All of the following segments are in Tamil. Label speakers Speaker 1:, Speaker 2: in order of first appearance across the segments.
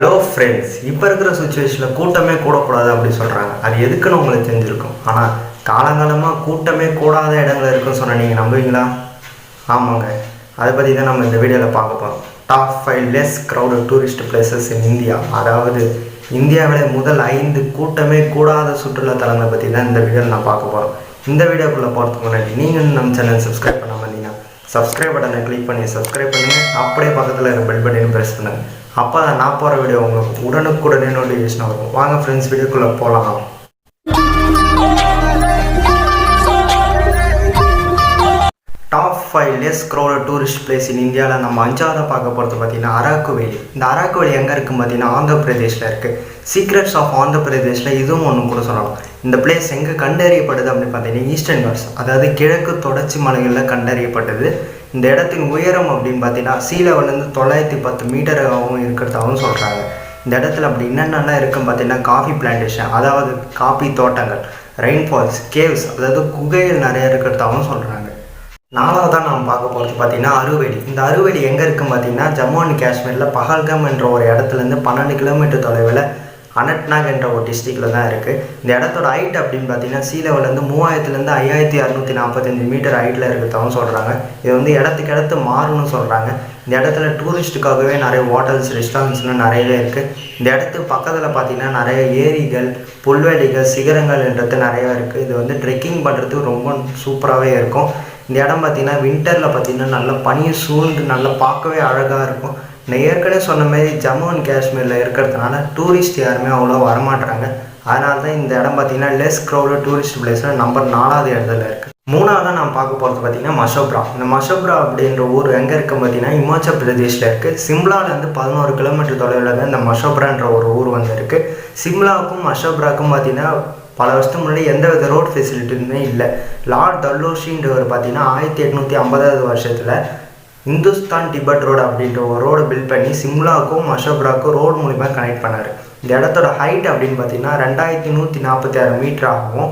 Speaker 1: ஹலோ ஃப்ரெண்ட்ஸ், இப்போ இருக்கிற சுச்சுவேஷனில் கூட்டமே கூடக்கூடாது அப்படி சொல்கிறாங்க. அது எதுக்குன்னு உங்களுக்கு தெரிஞ்சிருக்கும். ஆனால் காலங்காலமாக கூட்டமே கூடாத இடங்கள் இருக்குன்னு சொன்னால் நீங்கள் நம்புவீங்களா? ஆமாங்க, அதை பற்றி தான் நம்ம இந்த வீடியோவில் பார்க்க போகிறோம். Top 5 less crowded tourist places in India. அதாவது இந்தியாவில் முதல் 5 கூட்டமே கூடாத சுற்றுலா தலங்களை பற்றி தான் இந்த வீடியோவில் நான் பார்க்க போகிறோம். இந்த வீடியோக்குள்ளே போகிறதுக்கு முன்னாடி நீங்கள் நம்ம சேனல் சப்ஸ்கிரைப் பண்ணாமல் இருந்தீங்கன்னா சப்ஸ்கிரைப் பட்டனை கிளிக் பண்ணி சப்ஸ்கிரைப் பண்ணுங்கள். அப்படியே பக்கத்தில் இருக்க பெல் பட்டனையும் ப்ரெஸ் பண்ணுங்கள். அப்போ தான் நான் போகிற வீடியோ உங்களுக்கு உடனுக்குடனே நோட்டிஃபிகேஷன் வரும். வாங்க ஃப்ரெண்ட்ஸ், வீடியோக்குள்ளே போகலாம். Top 5 less crowded tourist place இன் இந்தியாவில் நம்ம 5ஆவது பார்க்க போகிறது பார்த்தீங்கன்னா அராக்கு வேலி. இந்த அராக்கு வேலி எங்கே இருக்குது பார்த்தீங்கன்னா ஆந்திர பிரதேஷில் இருக்குது. சீக்ரெட்ஸ் ஆஃப் ஆந்திர பிரதேஷில் இதுவும் ஒன்று கூட சொல்லலாம். இந்த பிளேஸ் எங்கே கண்டறியப்படுது அப்படின்னு பார்த்தீங்கன்னா ஈஸ்டர்ன் காட்ஸ், அதாவது கிழக்கு தொடர்ச்சி மலைகளில் கண்டறியப்பட்டது. இந்த இடத்தின் உயரம் அப்படின்னு பார்த்தீங்கன்னா சீ லெவல்லேருந்து 910 மீட்டராகவும் இருக்கிறதாகவும் சொல்கிறாங்க. இந்த இடத்துல அப்படி என்னென்னலாம் இருக்குன்னு பார்த்தீங்கன்னா காஃபி பிளான்டேஷன், அதாவது காஃபி தோட்டங்கள், ரெயின்ஃபால்ஸ், கேவ்ஸ், அதாவது குகைகள் நிறைய இருக்கிறதாகவும் சொல்கிறாங்க. 4ஆவதாக நாம் பார்க்க போகிறது பார்த்தீங்கன்னா அருவேலி. இந்த அருவேலி எங்கே இருக்குன்னு பார்த்தீங்கன்னா ஜம்மு அண்ட் காஷ்மீரில் பஹல்காம் என்ற ஒரு இடத்துலேருந்து 12 கிலோமீட்டர் தொலைவில் அனந்த்நாக் என்ற ஒரு டிஸ்ட்ரிக்டில் தான் இருக்குது. இந்த இடத்தோட ஹைட் அப்படின்னு பார்த்தீங்கன்னா சீ லெவல்லேருந்து 3000லேருந்து 5645 மீட்டர் ஹைட்டில் இருக்கிறதாகவும் சொல்கிறாங்க. இது வந்து இடத்துக்கு இடத்து மாறுன்னு சொல்கிறாங்க. இந்த இடத்துல டூரிஸ்ட்டுக்காகவே நிறைய ஹோட்டல்ஸ், ரெஸ்டாரண்ட்ஸ்லாம் நிறையவே இருக்குது. இந்த இடத்துக்கு பக்கத்தில் பார்த்தீங்கன்னா நிறைய ஏரிகள், புல்வெளிகள், சிகரங்கள் என்றது நிறையா இருக்குது. இது வந்து ட்ரெக்கிங் பண்ணுறதுக்கு ரொம்ப சூப்பராகவே இருக்கும். இந்த இடம் பார்த்திங்கன்னா வின்டரில் பார்த்திங்கன்னா நல்லா பனியை சூழ்ந்து நல்லா பார்க்கவே அழகாக இருக்கும். நான் ஏற்கனவே சொன்ன மாதிரி ஜம்மு அண்ட் காஷ்மீரில் இருக்கிறதுனால டூரிஸ்ட் யாருமே அவ்வளோ வரமாட்டுறாங்க. அதனால தான் இந்த இடம் பார்த்திங்கன்னா லெஸ் க்ரௌடட் டூரிஸ்ட் பிளேஸில் நம்பர் 4ஆவது இடத்துல இருக்குது. 3ஆவதாக நான் பார்க்க போகிறது பார்த்திங்கன்னா மஷோப்ரா. இந்த மஷோப்ரா அப்படின்ற ஊர் எங்கே இருக்குது பார்த்திங்கன்னா இமாச்சல் பிரதேஷில் இருக்குது. சிம்லாலேருந்து 11 கிலோமீட்டர் தொலைவில் தான் இந்த மஷோப்ரான்ற ஒரு ஊர் வந்து இருக்குது. சிம்லாவுக்கும் மஷோப்ராவுக்கும் பார்த்திங்கன்னா பல வருஷத்துக்கு முன்னாடி எந்த வித ரோட் ஃபெசிலிட்டியுமே இல்லை. லார்ட் தல்லோஷின்றவர் பார்த்தீங்கன்னா 1850வது வருஷத்தில் இந்துஸ்தான் டிபெட் ரோடு அப்படின்ற ஒரு ரோடு பில்ட் பண்ணி சிம்லாவுக்கும் மஷோப்ராவுக்கும் ரோடு மூலிமா கனெக்ட் பண்ணார். இந்த இடத்தோட ஹைட் அப்படின்னு பார்த்தீங்கன்னா 2146 மீட்டர் ஆகும்.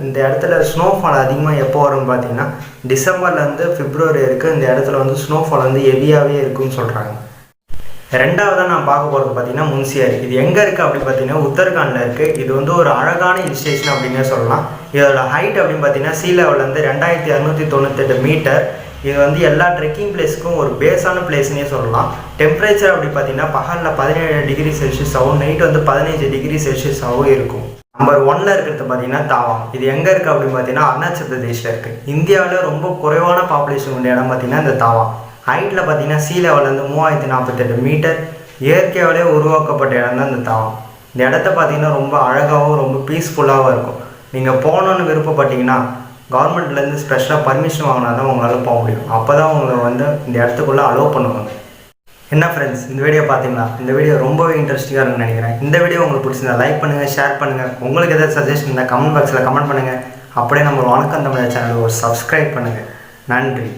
Speaker 1: இந்த இடத்துல ஸ்னோஃபால் அதிகமாக எப்போ வரும்னு பார்த்தீங்கன்னா டிசம்பர்லேருந்து பிப்ரவரி வரைக்கும் இந்த இடத்துல வந்து ஸ்னோஃபால் வந்து ஹெவியாகவே இருக்குன்னு சொல்கிறாங்க. 2ஆவதாக நான் பார்க்க போகிறது பார்த்தீங்கன்னா முன்சியாரி. இது எங்கே இருக்குது அப்படின்னு பார்த்தீங்கன்னா உத்தரகாண்டில் இருக்குது. இது வந்து ஒரு அழகான ஹில் ஸ்டேஷன் அப்படின்னே சொல்லலாம். இதோட ஹைட் அப்படின்னு பார்த்தீங்கன்னா சீ லெவல்லேருந்து 2698 மீட்டர். இது வந்து எல்லா ட்ரெக்கிங் பிளேஸுக்கும் ஒரு பேஸான பிளேஸ்னே சொல்லலாம். டெம்பரேச்சர் அப்படி பார்த்தீங்கன்னா பகலில் 17 டிகிரி செல்சியஸாகவும் நைட் வந்து 15 டிகிரி செல்சியஸாகவும் இருக்கும். நம்பர் 1ல் இருக்கிறது பார்த்தீங்கன்னா தாவாங். இது எங்கே இருக்குது அப்படின்னு பார்த்தீங்கன்னா அருணாச்சல் பிரதேஷில் இருக்குது. இந்தியாவில் ரொம்ப குறைவான பாப்புலேஷன் உள்ள இடம் பார்த்தீங்கன்னா இந்த தாவாங். ஹைட்டில் பார்த்தீங்கன்னா சீ லெவல்லேருந்து 3048 மீட்டர். இயற்கையாலே உருவாக்கப்பட்ட இடம் தான் இந்த தாவாங். இந்த இடத்த பார்த்தீங்கன்னா ரொம்ப அழகாகவும் ரொம்ப பீஸ்ஃபுல்லாகவும் இருக்கும். நீங்கள் போகணுன்னு விருப்பப்பட்டீங்கன்னா கவர்மெண்ட்லேருந்து ஸ்பெஷலாக பர்மிஷன் வாங்கினா தான் உங்களால் போக முடியும். அப்போ தான் உங்களை வந்து இந்த இடத்துக்குள்ளே அலோவ் பண்ணுவாங்க. என்ன ஃப்ரெண்ட்ஸ், இந்த வீடியோ பார்த்தீங்களா? இந்த வீடியோ ரொம்பவே இன்ட்ரெஸ்டிங்காக இருக்குன்னு நினைக்கிறேன். இந்த வீடியோ உங்களுக்கு பிடிச்சிருந்தா லைக் பண்ணுங்கள், ஷேர் பண்ணுங்கள். உங்களுக்கு எதாவது சஜஷன் இருந்தால் கமெண்ட் பாக்ஸில் கமெண்ட் பண்ணுங்கள். அப்படியே நம்ம வணக்கம் தமிழ் சேனலுக்கு ஒரு சப்ஸ்கிரைப் பண்ணுங்கள். நன்றி.